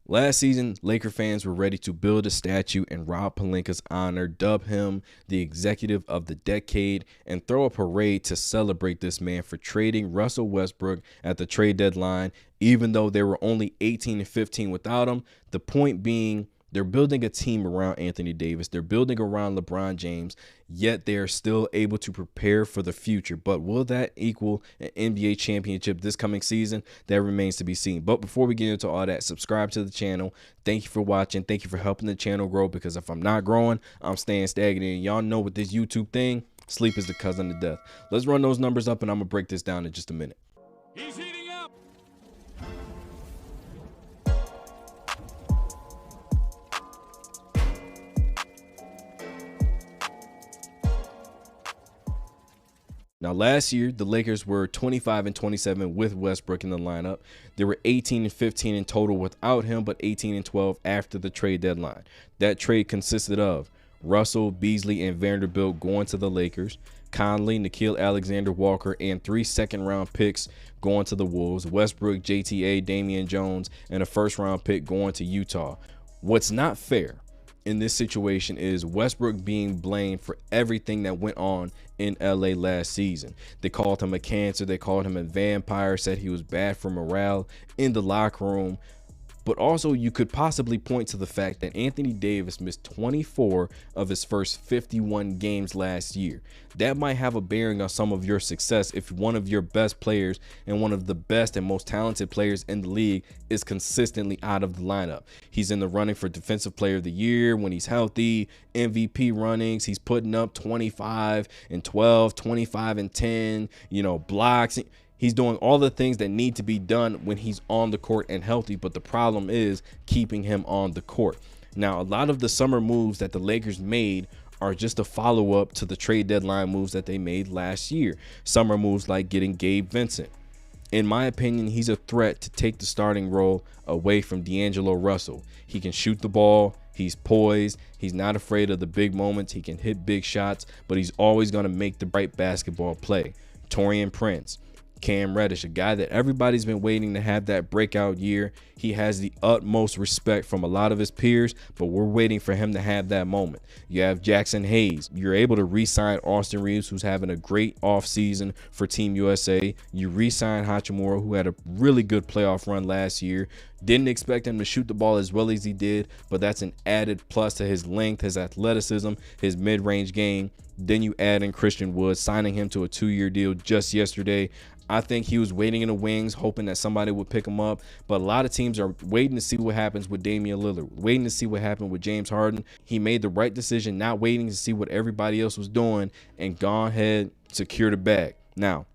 Last season, Laker fans were ready to build a statue in Rob Pelinka's honor, dub him the executive of the decade, and throw a parade to celebrate this man for trading Russell Westbrook at the trade deadline, even though they were only 18 and 15 without him. The point being, they're building a team around Anthony Davis. They're building around LeBron James, yet they're still able to prepare for the future. But will that equal an NBA championship this coming season? That remains to be seen. But before we get into all that, subscribe to the channel. Thank you for watching. Thank you for helping the channel grow, because if I'm not growing, I'm staying stagnant. And y'all know with this YouTube thing, sleep is the cousin of death. Let's run those numbers up, and I'm going to break this down in just a minute. He's heating up. Now, last year, the Lakers were 25 and 27 with Westbrook in the lineup. They were 18 and 15 in total without him, but 18 and 12 after the trade deadline. That trade consisted of Russell, Beasley, and Vanderbilt going to the Lakers, Conley, Nickeil Alexander-Walker, and 3 second-round picks going to the Wolves, Westbrook, JTA, Damian Jones, and a first-round pick going to Utah. What's not fair in this situation is Westbrook being blamed for everything that went on in LA last season. They called him a cancer. They called him a vampire, said he was bad for morale in the locker room. But also, you could possibly point to the fact that Anthony Davis missed 24 of his first 51 games last year. That might have a bearing on some of your success if one of your best players and one of the best and most talented players in the league is consistently out of the lineup. He's in the running for Defensive Player of the Year when he's healthy, MVP runnings. He's putting up 25 and 12, 25 and 10, blocks. He's doing all the things that need to be done when he's on the court and healthy, but the problem is keeping him on the court. Now, a lot of the summer moves that the Lakers made are just a follow-up to the trade deadline moves that they made last year. Summer moves like getting Gabe Vincent. In my opinion, he's a threat to take the starting role away from D'Angelo Russell. He can shoot the ball. He's poised. He's not afraid of the big moments. He can hit big shots, but he's always going to make the right basketball play. Taurean Prince, Cam Reddish, a guy that everybody's been waiting to have that breakout year. He has the utmost respect from a lot of his peers, but we're waiting for him to have that moment. You have Jackson Hayes. You're able to re-sign Austin Reeves, who's having a great offseason for Team USA. You re-sign Hachimura, who had a really good playoff run last year. Didn't expect him to shoot the ball as well as he did, but that's an added plus to his length, his athleticism, his mid-range game. Then you add in Christian Wood, signing him to a 2-year deal just yesterday. I think he was waiting in the wings, hoping that somebody would pick him up. But a lot of teams are waiting to see what happens with Damian Lillard, waiting to see what happened with James Harden. He made the right decision, not waiting to see what everybody else was doing, and gone ahead, secured the bag. Now,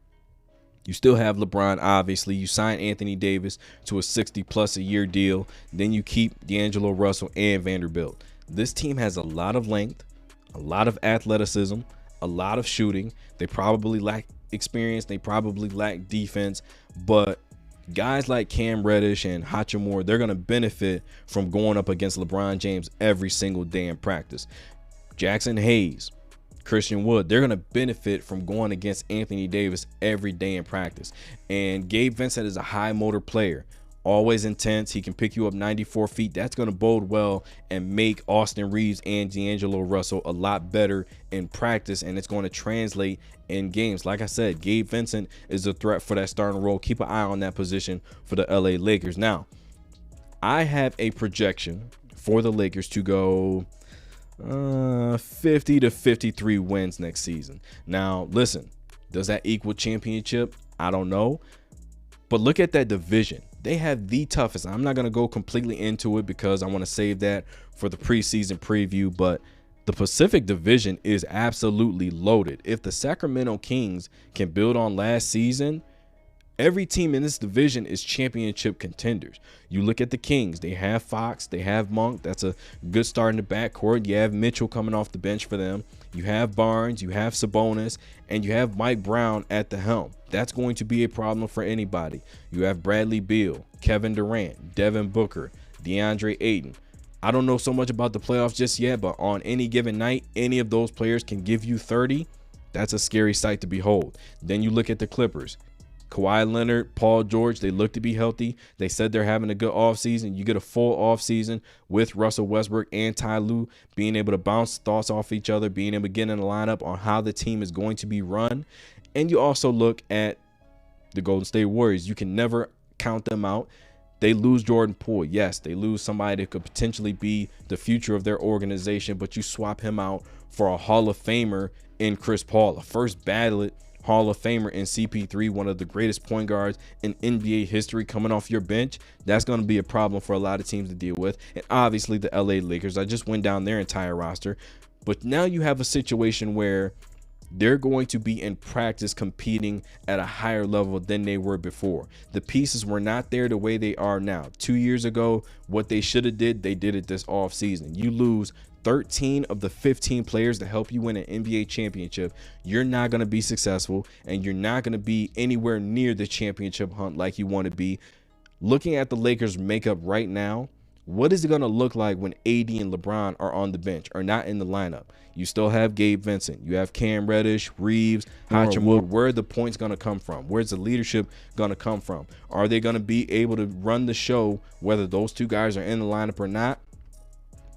you still have LeBron, obviously. You sign Anthony Davis to a 60+ a year deal. Then you keep D'Angelo Russell and Vanderbilt. This team has a lot of length, a lot of athleticism, a lot of shooting. They probably lack experience. They probably lack defense. But guys like Cam Reddish and Hachimura, they're going to benefit from going up against LeBron James every single day in practice. Jackson Hayes, Christian Wood, they're going to benefit from going against Anthony Davis every day in practice. And Gabe Vincent is a high motor player, always intense. He can pick you up 94 feet. That's going to bode well and make Austin Reeves and D'Angelo Russell a lot better in practice, and it's going to translate in games. Like I said, Gabe Vincent is a threat for that starting role. Keep an eye on that position for the LA Lakers. Now, I have a projection for the Lakers to go 50 to 53 wins next season. Now, listen, does that equal championship? I don't know. But look at that division. They have the toughest. I'm not going to go completely into it because I want to save that for the preseason preview, but the Pacific Division is absolutely loaded. If the Sacramento Kings can build on last season, every team in this division is championship contenders. You look at the Kings. They have Fox. They have Monk. That's a good start in the backcourt. You have Mitchell coming off the bench for them. You have Barnes. You have Sabonis. And you have Mike Brown at the helm. That's going to be a problem for anybody. You have Bradley Beal, Kevin Durant, Devin Booker, DeAndre Ayton. I don't know so much about the playoffs just yet, but on any given night, any of those players can give you 30. That's a scary sight to behold. Then you look at the Clippers. Kawhi Leonard, Paul George, they look to be healthy. They said they're having a good offseason. You get a full offseason with Russell Westbrook and Ty Lue being able to bounce thoughts off each other, being able to get in a lineup on how the team is going to be run. And you also look at the Golden State Warriors. You can never count them out. They lose Jordan Poole. Yes, they lose somebody that could potentially be the future of their organization, but you swap him out for a Hall of Famer in Chris Paul, a first ballot Hall of Famer in CP3, one of the greatest point guards in NBA history, coming off your bench. That's going to be a problem for a lot of teams to deal with. And obviously the LA Lakers, I just went down their entire roster. But now you have a situation where they're going to be in practice competing at a higher level than they were before. The pieces were not there the way they are now. 2 years ago, what they should have did, they did it this offseason. You lose 13 of the 15 players to help you win an NBA championship. You're not going to be successful, and you're not going to be anywhere near the championship hunt like you want to be. Looking at the Lakers makeup right now, what is it going to look like when AD and LeBron are on the bench or not in the lineup? You still have Gabe Vincent. You have Cam Reddish, Reeves, Hachimura. Where are the points going to come from? Where's the leadership going to come from? Are they going to be able to run the show whether those two guys are in the lineup or not?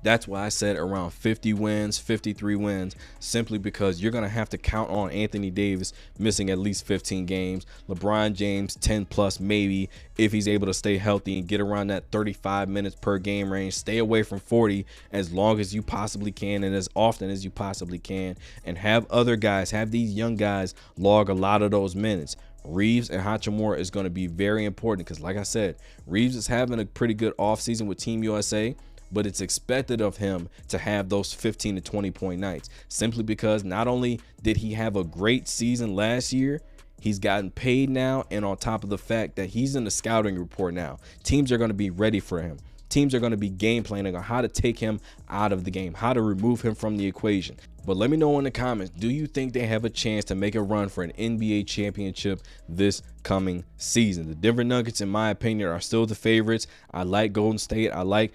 That's why I said around 50 wins, 53 wins, simply because you're going to have to count on Anthony Davis missing at least 15 games. LeBron James 10 plus maybe, if he's able to stay healthy and get around that 35 minutes per game range. Stay away from 40 as long as you possibly can and as often as you possibly can, and have other guys, have these young guys log a lot of those minutes. Reeves and Hachimura is going to be very important because, like I said, Reeves is having a pretty good offseason with Team USA, but it's expected of him to have those 15 to 20 point nights, simply because not only did he have a great season last year, he's gotten paid now, and on top of the fact that he's in the scouting report now, teams are going to be ready for him. Teams are going to be game planning on how to take him out of the game, how to remove him from the equation. But let me know in the comments, do you think they have a chance to make a run for an NBA championship this coming season? The Denver Nuggets, in my opinion, are still the favorites. I like Golden State. I like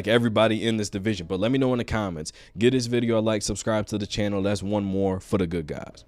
everybody in this division. But let me know in the comments. Give this video a like, subscribe to the channel. That's one more for the good guys.